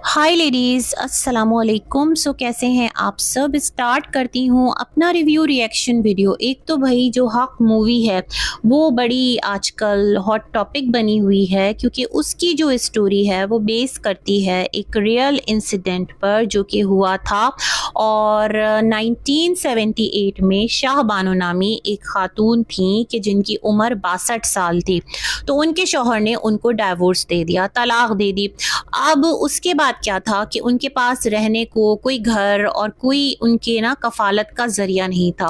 हाय ladies, अस्सलामुअलैकुम। सो कैसे हैं आप सब। स्टार्ट करती हूँ अपना रिव्यू रिएक्शन वीडियो। एक तो भाई जो हक मूवी है वो बड़ी आजकल हॉट टॉपिक बनी हुई है, क्योंकि उसकी जो स्टोरी है वो बेस करती है एक रियल इंसिडेंट पर जो कि हुआ था। और 1978 में शाह बानो नामी एक खातून थी कि जिनकी उम्र 62 साल थी। तो उनके शौहर ने उनको डाइवोर्स दे दिया, तलाक दे दी। अब उसके बाद क्या था कि उनके पास रहने को कोई घर और कोई उनके ना कफ़ालत का ज़रिया नहीं था।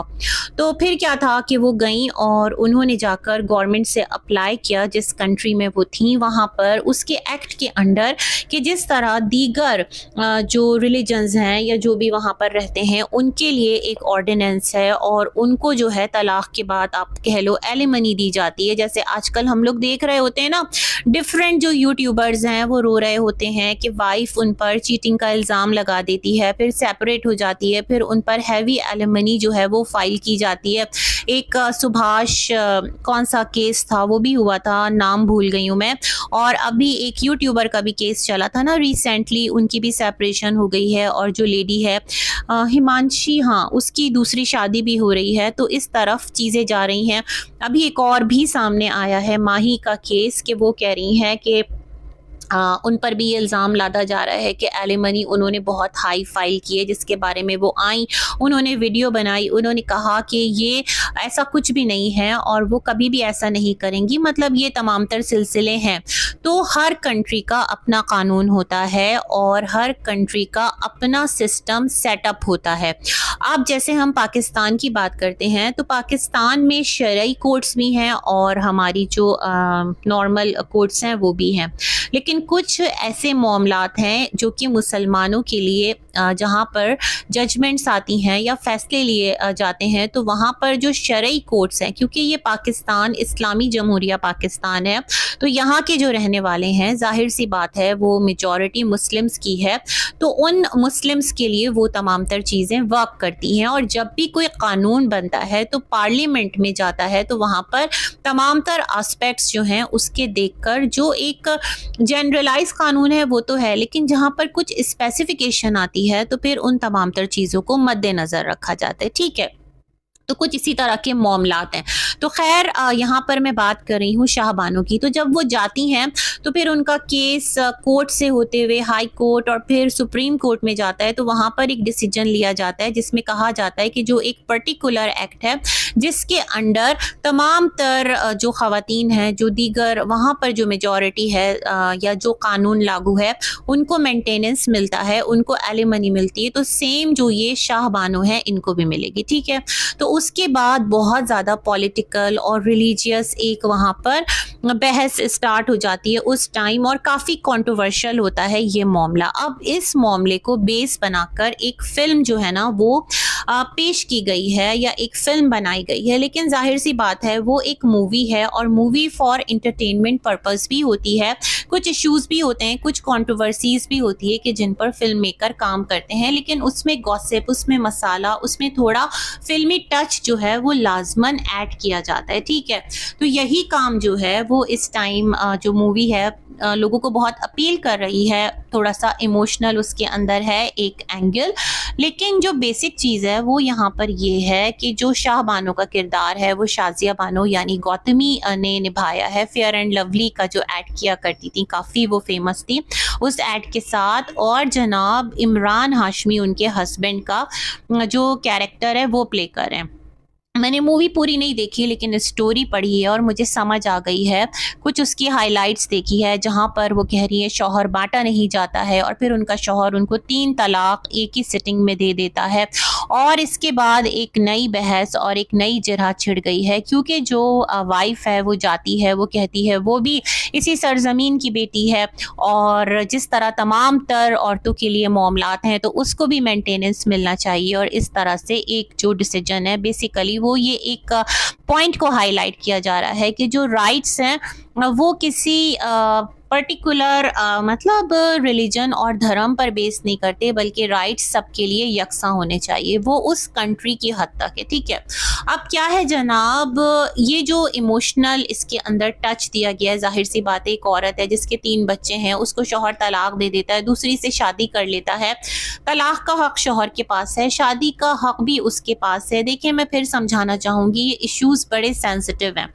तो फिर क्या था कि वो गईं और उन्होंने जाकर गवर्नमेंट से अप्लाई किया जिस कंट्री में वो थीं वहाँ पर, उसके एक्ट के अंडर, कि जिस तरह दीगर जो रिलीजन्स हैं या जो भी वहाँ पर रहते हैं उनके लिए एक ऑर्डिनेंस है और उनको जो है तलाक के बाद आप कह लो एलिमनी दी जाती है। जैसे आजकल हम लोग देख रहे होते हैं ना, डिफरेंट जो यूट्यूबर्स हैं वो रो रहे होते हैं कि वाइफ उन पर चीटिंग का इल्ज़ाम लगा देती है, फिर सेपरेट हो जाती है, फिर उन पर हैवी एलिमनी जो है वो फाइल की जाती है। एक सुभाष कौन सा केस था वो भी हुआ था, नाम भूल गई हूँ मैं। और अभी एक यूट्यूबर का भी केस चला था ना रिसेंटली, उनकी भी सेपरेशन हो गई है। और जो लेडी है हिमांशी, हाँ, उसकी दूसरी शादी भी हो रही है। तो इस तरफ चीज़ें जा रही हैं। अभी एक और भी सामने आया है माही का केस, कि वो कह रही हैं कि उन पर भी ये इल्ज़ाम लादा जा रहा है कि एलिमनी उन्होंने बहुत हाई फाइल की है, जिसके बारे में वो आई, उन्होंने वीडियो बनाई, उन्होंने कहा कि ये ऐसा कुछ भी नहीं है और वो कभी भी ऐसा नहीं करेंगी। मतलब ये तमाम तर सिलसिले हैं। तो हर कंट्री का अपना कानून होता है और हर कंट्री का अपना सिस्टम सेटअप होता है। अब जैसे हम पाकिस्तान की बात करते हैं तो पाकिस्तान में शरई कोर्ट्स भी हैं और हमारी जो नॉर्मल कोर्ट्स हैं वो भी हैं। लेकिन कुछ ऐसे मामलात हैं जो कि मुसलमानों के लिए जहाँ पर जजमेंट्स आती हैं या फैसले लिए जाते हैं, तो वहाँ पर जो शरई कोर्ट्स हैं, क्योंकि ये पाकिस्तान इस्लामी जमहूरिया पाकिस्तान है, तो यहाँ के जो रहने वाले हैं जाहिर सी बात है वो मेजॉरिटी मुस्लिम्स की है। तो उन मुस्लिम्स के लिए वो तमाम तर चीज़ें वर्क करती हैं। और जब भी कोई कानून बनता है तो पार्लियामेंट में जाता है, तो वहाँ पर तमाम तर एस्पेक्ट्स जो हैं उसके देखकर जो एक जनरलाइज कानून है वो तो है, लेकिन जहाँ पर कुछ स्पेसिफिकेशन आती है तो फिर उन तमाम तर चीज़ों को मद्देनज़र रखा जाता है। ठीक है, तो कुछ इसी तरह के मामलात हैं। तो खैर यहाँ पर मैं बात कर रही हूँ शाहबानो की। तो जब वो जाती हैं तो फिर उनका केस कोर्ट से होते हुए हाई कोर्ट और फिर सुप्रीम कोर्ट में जाता है। तो वहाँ पर एक डिसीजन लिया जाता है जिसमें कहा जाता है कि जो एक पर्टिकुलर एक्ट है जिसके अंडर तमाम तर जो ख़वातीन हैं, जो दीगर वहाँ पर जो मेजॉरिटी है या जो कानून लागू है, उनको मेंटेनेंस मिलता है, उनको एलिमनी मिलती है। तो सेम जो ये शाहबानो है इनको भी मिलेगी। ठीक है, तो उसके बाद बहुत ज़्यादा पॉलिटिकल और रिलीजियस एक वहाँ पर बहस स्टार्ट हो जाती है उस टाइम, और काफ़ी कंट्रोवर्शियल होता है ये मामला। अब इस मामले को बेस बनाकर एक फ़िल्म जो है ना वो पेश की गई है या एक फ़िल्म बनाई गई है। लेकिन जाहिर सी बात है वो एक मूवी है और मूवी फॉर इंटरटेनमेंट पर्पस भी होती है। कुछ इश्यूज़ भी होते हैं, कुछ कंट्रोवर्सीज़ भी होती है कि जिन पर फिल्म मेकर काम करते हैं, लेकिन उसमें गॉसिप, उसमें मसाला, उसमें थोड़ा फिल्मी टच जो है वो लाजमन ऐड किया जाता है। ठीक है, तो यही काम जो है वो इस टाइम जो मूवी है लोगों को बहुत अपील कर रही है। थोड़ा सा इमोशनल उसके अंदर है एक एंगल, लेकिन जो बेसिक चीज़ है वो यहाँ पर ये है कि जो शाह बानो का किरदार है वो शाज़िया बानो यानी गौतमी ने निभाया है। फेयर एंड लवली का जो ऐड किया करती थी, काफ़ी वो फेमस थी उस ऐड के साथ। और जनाब इमरान हाशमी उनके हस्बैंड का जो कैरेक्टर है वो प्ले कर रहे हैं। मैंने मूवी पूरी नहीं देखी लेकिन स्टोरी पढ़ी है और मुझे समझ आ गई है। कुछ उसकी हाइलाइट्स देखी है जहाँ पर वो कह रही है शौहर बांटा नहीं जाता है और फिर उनका शौहर उनको 3 तलाक एक ही सिटिंग में दे देता है। और इसके बाद एक नई बहस और एक नई जरह छिड़ गई है, क्योंकि जो वाइफ है वो जाती है, वो कहती है वो भी इसी सरजमीन की बेटी है और जिस तरह तमाम तर औरतों के लिए मामलात हैं तो उसको भी मेंटेनेंस मिलना चाहिए। और इस तरह से एक जो डिसीजन है बेसिकली वो ये एक पॉइंट को हाईलाइट किया जा रहा है कि जो राइट्स हैं वो किसी पर्टिकुलर मतलब रिलीजन और धर्म पर बेस नहीं करते, बल्कि राइट्स सबके लिए यकसा होने चाहिए, वो उस कंट्री की हद तक है। ठीक है, अब क्या है जनाब, ये जो इमोशनल इसके अंदर टच दिया गया है, जाहिर सी बात है एक औरत है जिसके 3 बच्चे हैं, उसको शौहर तलाक दे देता है, दूसरी से शादी कर लेता है, तलाक का हक शौहर के पास है, शादी का हक भी उसके पास है। देखिए मैं फिर समझाना चाहूँगी, ये इश्यूज़ बड़े सेंसिटिव हैं।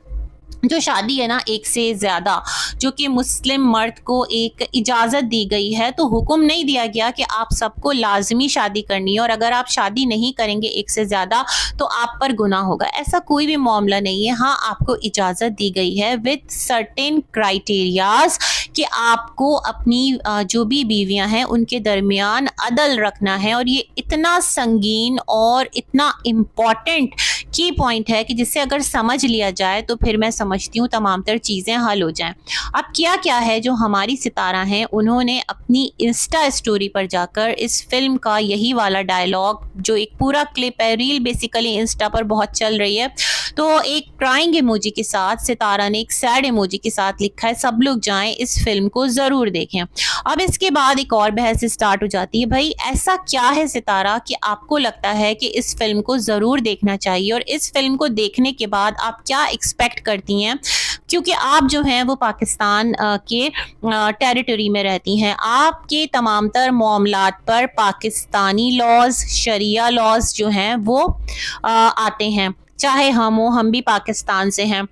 जो शादी है ना एक से ज़्यादा, जो कि मुस्लिम मर्द को एक इजाज़त दी गई है, तो हुक्म नहीं दिया गया कि आप सबको लाजमी शादी करनी है, और अगर आप शादी नहीं करेंगे एक से ज़्यादा तो आप पर गुनाह होगा, ऐसा कोई भी मामला नहीं है। हाँ, आपको इजाज़त दी गई है विद सर्टेन क्राइटेरियाज कि आपको अपनी जो भी बीवियां हैं उनके दरमियान अदल रखना है, और ये इतना संगीन और इतना इम्पॉर्टेंट की पॉइंट है कि जिससे अगर समझ लिया जाए तो फिर मैं समझती हूँ तमाम तर चीज़ें हल हो जाएं। अब क्या है जो हमारी सितारा हैं, उन्होंने अपनी इंस्टा स्टोरी पर जाकर इस फिल्म का यही वाला डायलॉग, जो एक पूरा क्लिप है, रील बेसिकली इंस्टा पर बहुत चल रही है, तो एक क्राइंग इमोजी के साथ सितारा ने एक सैड इमोजी के साथ लिखा है, सब लोग जाएं इस फिल्म को ज़रूर देखें। अब इसके बाद एक और बहस स्टार्ट हो जाती है, भाई ऐसा क्या है सितारा कि आपको लगता है कि इस फिल्म को ज़रूर देखना चाहिए, और इस फिल्म को देखने के बाद आप क्या एक्सपेक्ट करती हैं, क्योंकि आप जो हैं वो पाकिस्तान के टेरिटरी में रहती हैं, आपके तमाम तर मामलात पर पाकिस्तानी लॉज, शरिया लॉज जो हैं वो आते हैं, चाहे हम भी पाकिस्तान से हैं,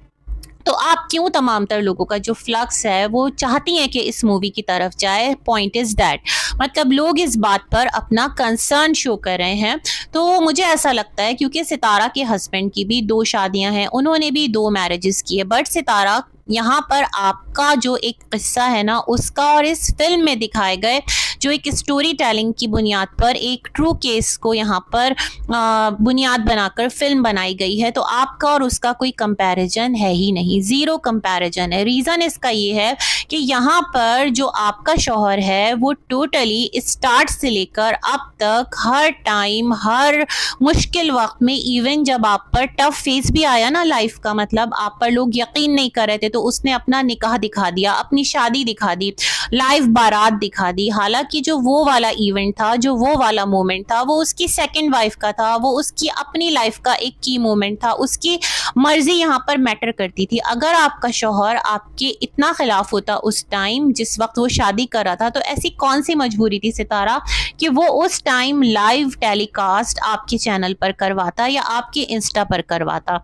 तो आप क्यों तमाम तर लोगों का जो फ्लक्स है वो चाहती हैं कि इस मूवी की तरफ जाए। पॉइंट इज़ दैट, मतलब लोग इस बात पर अपना कंसर्न शो कर रहे हैं। तो मुझे ऐसा लगता है क्योंकि सितारा के हस्बैंड की भी 2 शादियां हैं, उन्होंने भी 2 मैरिजेस की है, बट सितारा यहाँ पर आपका जो एक किस्सा है ना उसका और इस फिल्म में दिखाए गए जो एक स्टोरी टेलिंग की बुनियाद पर एक ट्रू केस को यहाँ पर बुनियाद बनाकर फिल्म बनाई गई है, तो आपका और उसका कोई कंपैरिजन है ही नहीं, ज़ीरो कंपैरिजन है। रीज़न इसका ये है कि यहाँ पर जो आपका शौहर है वो टोटली स्टार्ट से लेकर अब तक हर टाइम, हर मुश्किल वक्त में, इवन जब आप पर टफ फेस भी आया ना लाइफ का, मतलब आप पर लोग यकीन नहीं कर रहे थे, तो उसने अपना निकाह दिखा दिया, अपनी शादी दिखा दी, लाइव बारात दिखा दी। हालांकि जो वो वाला इवेंट था, जो वो वाला मोमेंट था, वो उसकी सेकंड वाइफ का था, वो उसकी अपनी लाइफ का एक की मोमेंट था, उसकी मर्जी यहाँ पर मैटर करती थी। अगर आपका शौहर आपके इतना खिलाफ होता उस टाइम जिस वक्त वो शादी कर रहा था, तो ऐसी कौन सी मजबूरी थी सितारा कि वो उस टाइम लाइव टेलीकास्ट आपके चैनल पर करवाता या आपके इंस्टा पर करवाता।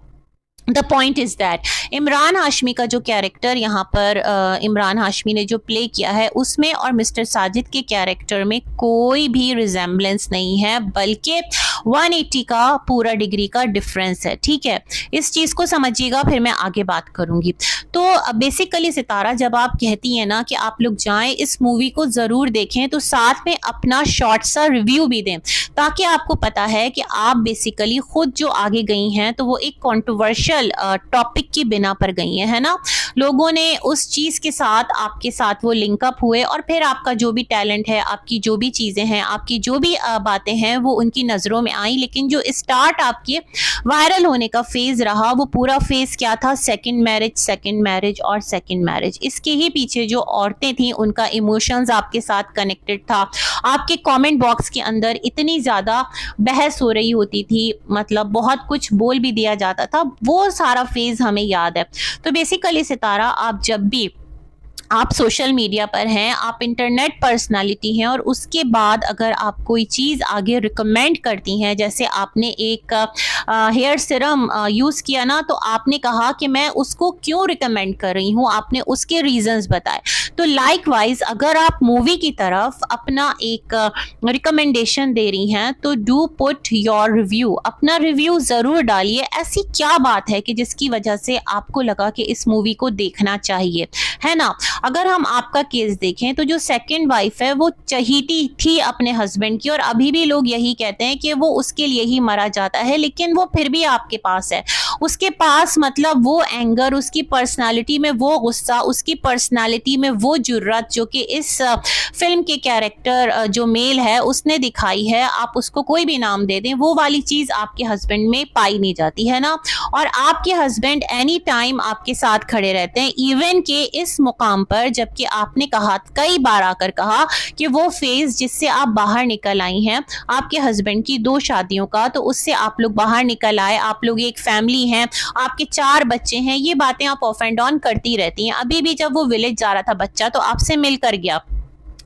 The point is that Imran Hashmi का जो कैरेक्टर यहाँ पर इमरान हाशमी ने जो प्ले किया है उसमें और मिस्टर साजिद के कैरेक्टर में कोई भी रिजेम्बलेंस नहीं है, बल्कि 180 का पूरा डिग्री का डिफरेंस है। ठीक है, इस चीज़ को समझिएगा, फिर मैं आगे बात करूँगी। तो बेसिकली सितारा, जब आप कहती हैं ना कि आप लोग जाएं इस मूवी को ज़रूर देखें, तो साथ में अपना शॉर्ट सा रिव्यू भी दें, ताकि आपको पता है कि आप बेसिकली खुद जो आगे गई हैं तो वो एक कॉन्ट्रोवर्शियल टॉपिक की बिना पर गई है ना। लोगों ने उस चीज़ के साथ आपके साथ वो लिंकअप हुए, और फिर आपका जो भी टैलेंट है, आपकी जो भी चीज़ें हैं, आपकी जो भी बातें हैं, वो उनकी नज़रों में आई। लेकिन जो स्टार्ट आपके वायरल होने का फेज़ रहा, वो पूरा फेज़ क्या था? सेकंड मैरिज और सेकंड मैरिज। इसके ही पीछे जो औरतें थीं उनका इमोशंस आपके साथ कनेक्टेड था। आपके कमेंट बॉक्स के अंदर इतनी ज़्यादा बहस हो रही होती थी, मतलब बहुत कुछ बोल भी दिया जाता था, वो सारा फेज़ हमें याद है। तो बेसिकली सितारा, आप जब भी आप सोशल मीडिया पर हैं, आप इंटरनेट पर्सनालिटी हैं, और उसके बाद अगर आप कोई चीज़ आगे रिकमेंड करती हैं, जैसे आपने एक हेयर सीरम यूज़ किया ना, तो आपने कहा कि मैं उसको क्यों रिकमेंड कर रही हूँ, आपने उसके रीजंस बताए। तो लाइकवाइज अगर आप मूवी की तरफ अपना एक रिकमेंडेशन दे रही हैं, तो डू पुट योर रिव्यू, अपना रिव्यू ज़रूर डालिए। ऐसी क्या बात है कि जिसकी वजह से आपको लगा कि इस मूवी को देखना चाहिए, है ना। अगर हम आपका केस देखें तो जो सेकंड वाइफ है वो चहीती थी अपने हस्बैंड की, और अभी भी लोग यही कहते हैं कि वो उसके लिए ही मरा जाता है, लेकिन वो फिर भी आपके पास है। उसके पास मतलब वो एंगर, उसकी पर्सनालिटी में वो गुस्सा, उसकी पर्सनालिटी में वो जुर्रत जो कि इस फिल्म के कैरेक्टर जो मेल है उसने दिखाई है, आप उसको कोई भी नाम दे दें, वो वाली चीज़ आपके हस्बैंड में पाई नहीं जाती है ना। और आपके हस्बैंड एनी टाइम आपके साथ खड़े रहते हैं, इवन के इस मुकाम पर जबकि आपने कहा, कई बार आकर कहा कि वो फेज जिससे आप बाहर निकल आई हैं आपके हस्बैंड की 2 शादियों का, तो उससे आप लोग बाहर निकल आए, आप लोग एक फैमिली हैं, आपके 4 बच्चे हैं, ये बातें आप ऑफ एंड ऑन करती रहती हैं। अभी भी जब वो विलेज जा रहा था बच्चा तो आपसे मिलकर गया,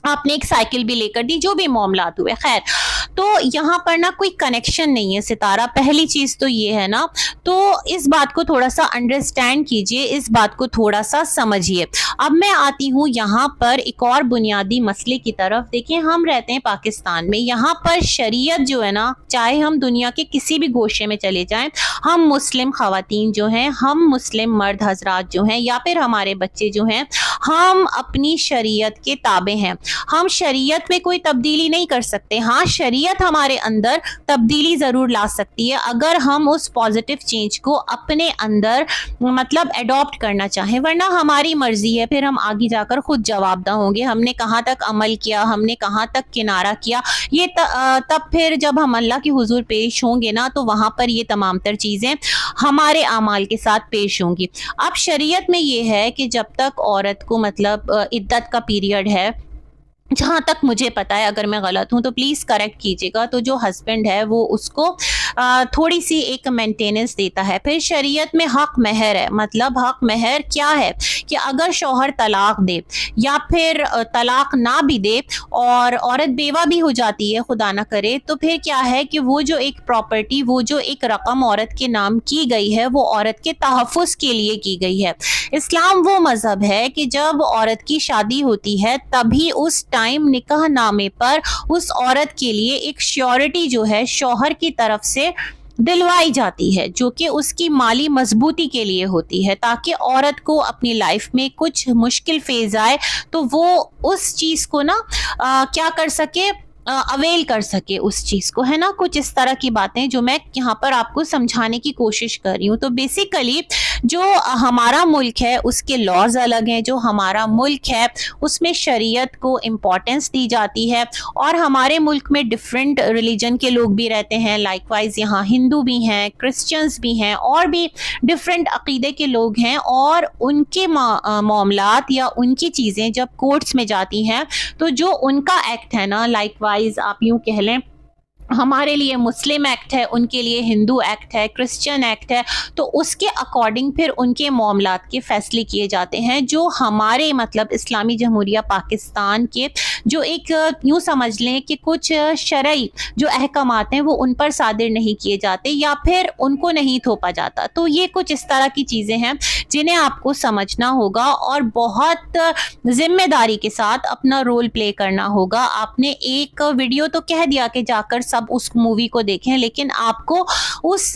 आपने एक साइकिल भी लेकर दी, जो भी मामलात हुए। खैर, तो यहाँ पर ना कोई कनेक्शन नहीं है सितारा, पहली चीज तो ये है ना। तो इस बात को थोड़ा सा अंडरस्टैंड कीजिए, इस बात को थोड़ा सा समझिए। अब मैं आती हूँ यहाँ पर एक और बुनियादी मसले की तरफ। देखिए, हम रहते हैं पाकिस्तान में, यहाँ पर शरीयत जो है ना, चाहे हम दुनिया के किसी भी गोशे में चले जाएं, हम मुस्लिम खवातीन जो हैं, हम मुस्लिम मर्द हजरात जो हैं, या फिर हमारे बच्चे जो हैं, हम अपनी शरीयत के ताबे हैं। हम शरीयत में कोई तब्दीली नहीं कर सकते। हाँ, शरीयत हमारे अंदर तब्दीली ज़रूर ला सकती है अगर हम उस पॉजिटिव चेंज को अपने अंदर मतलब एडॉप्ट करना चाहें, वरना हमारी मर्जी है, फिर हम आगे जाकर खुद जवाबदा होंगे, हमने कहाँ तक अमल किया, हमने कहाँ तक किनारा किया। ये तब फिर जब हम अल्लाह के हुजूर पेश होंगे ना, तो वहाँ पर ये तमाम तर चीज़ें हमारे आमाल के साथ पेश होंगी। अब शरीयत में ये है कि जब तक औरत को मतलब इद्दत का पीरियड है, जहाँ तक मुझे पता है, अगर मैं गलत हूँ तो प्लीज़ करेक्ट कीजिएगा, तो जो हस्बैंड है वो उसको थोड़ी सी एक मेंटेनेंस देता है। फिर शरीयत में हक महर है, मतलब हक महर क्या है कि अगर शौहर तलाक दे या फिर तलाक ना भी दे और औरत बेवा भी हो जाती है, खुदा ना करे, तो फिर क्या है कि वो जो एक प्रॉपर्टी, वो जो एक रकम औरत के नाम की गई है, वो औरत के तहफ़्फ़ुज़ के लिए की गई है। इस्लाम वो मज़हब है कि जब औरत की शादी होती है तभी उस टाइम निकाह नामे पर उस औरत के लिए एक श्योरिटी जो है शौहर की तरफ से दिलवाई जाती है, जो कि उसकी माली मजबूती के लिए होती है, ताकि औरत को अपनी लाइफ में कुछ मुश्किल फेज आए तो वो उस चीज़ को ना क्या कर सके, अवेल कर सके उस चीज़ को, है ना। कुछ इस तरह की बातें जो मैं यहाँ पर आपको समझाने की कोशिश कर रही हूँ। तो बेसिकली जो हमारा मुल्क है उसके लॉज अलग हैं, जो हमारा मुल्क है उसमें शरीयत को इम्पोर्टेंस दी जाती है, और हमारे मुल्क में डिफरेंट रिलीजन के लोग भी रहते हैं, लाइकवाइज यहाँ हिंदू भी हैं, क्रिश्चियंस भी हैं, और भी डिफरेंट अकीदे के लोग हैं, और उनके मामलात या उनकी चीज़ें जब कोर्ट्स में जाती हैं तो जो उनका एक्ट है ना, लाइकवाइज आप यूँ कह लें, हमारे लिए मुस्लिम एक्ट है, उनके लिए हिंदू एक्ट है, क्रिश्चियन एक्ट है, तो उसके अकॉर्डिंग फिर उनके मामलात के फैसले किए जाते हैं, जो हमारे मतलब इस्लामी जमहूरिया पाकिस्तान के जो एक यूँ समझ लें कि कुछ शरई जो अहकामात हैं वो उन पर सादिर नहीं किए जाते या फिर उनको नहीं थोपा जाता। तो ये कुछ इस तरह की चीज़ें हैं जिन्हें आपको समझना होगा और बहुत जिम्मेदारी के साथ अपना रोल प्ले करना होगा। आपने एक वीडियो तो कह दिया कि जाकर सब उस मूवी को देखें, लेकिन आपको उस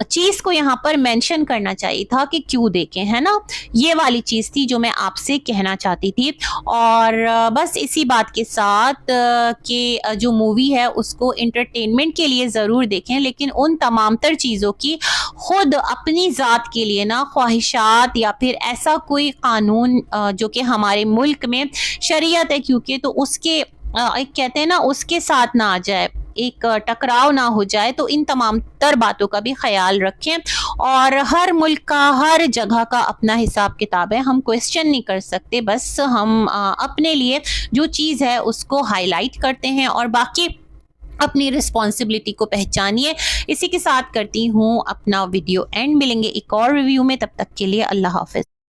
चीज़ को यहाँ पर मेंशन करना चाहिए था कि क्यों देखें, है ना। ये वाली चीज़ थी जो मैं आपसे कहना चाहती थी। और बस इसी बात के साथ कि जो मूवी है उसको इंटरटेनमेंट के लिए ज़रूर देखें, लेकिन उन तमाम तर चीज़ों की खुद अपनी ज़ात के लिए ना ख्वाहिशात या फिर ऐसा कोई कानून जो कि हमारे मुल्क में शरीयत है क्योंकि, तो उसके एक कहते हैं ना उसके साथ ना आ जाए, एक टकराव ना हो जाए। तो इन तमाम तर बातों का भी ख्याल रखें। और हर मुल्क का, हर जगह का अपना हिसाब किताब है, हम क्वेश्चन नहीं कर सकते, बस हम अपने लिए जो चीज़ है उसको हाईलाइट करते हैं और बाकी अपनी रिस्पॉन्सिबिलिटी को पहचानिए। इसी के साथ करती हूँ अपना वीडियो एंड। मिलेंगे एक और रिव्यू में, तब तक के लिए अल्लाह हाफिज़।